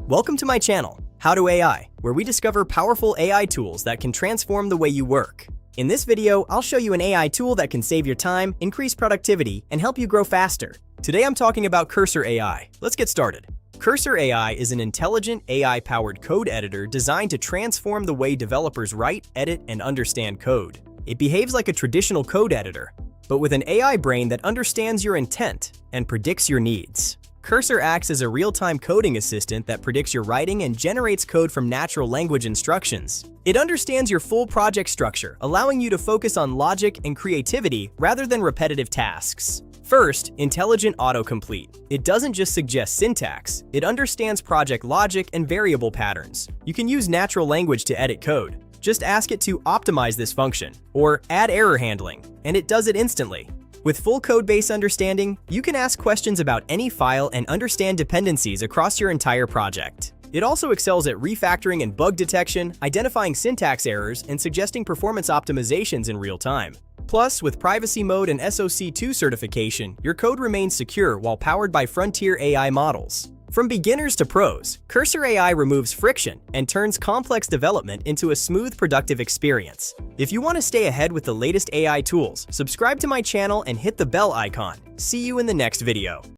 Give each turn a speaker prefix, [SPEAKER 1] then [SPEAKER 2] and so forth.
[SPEAKER 1] Welcome to my channel, How to AI, where we discover powerful AI tools that can transform the way you work. In this video, I'll show you an AI tool that can save your time, increase productivity, and help you grow faster. Today I'm talking about Cursor AI. Let's get started. Cursor AI is an intelligent AI-powered code editor designed to transform the way developers write, edit, and understand code. It behaves like a traditional code editor, but with an AI brain that understands your intent and predicts your needs. Cursor acts as a real-time coding assistant that predicts your writing and generates code from natural language instructions. It understands your full project structure, allowing you to focus on logic and creativity rather than repetitive tasks. First, intelligent autocomplete. It doesn't just suggest syntax, it understands project logic and variable patterns. You can use natural language to edit code. Just ask it to optimize this function, or add error handling, and it does it instantly. With full codebase understanding, you can ask questions about any file and understand dependencies across your entire project. It also excels at refactoring and bug detection, identifying syntax errors, and suggesting performance optimizations in real time. Plus, with privacy mode and SOC 2 certification, your code remains secure while powered by frontier AI models. From beginners to pros, Cursor AI removes friction and turns complex development into a smooth, productive experience. If you want to stay ahead with the latest AI tools, subscribe to my channel and hit the bell icon. See you in the next video.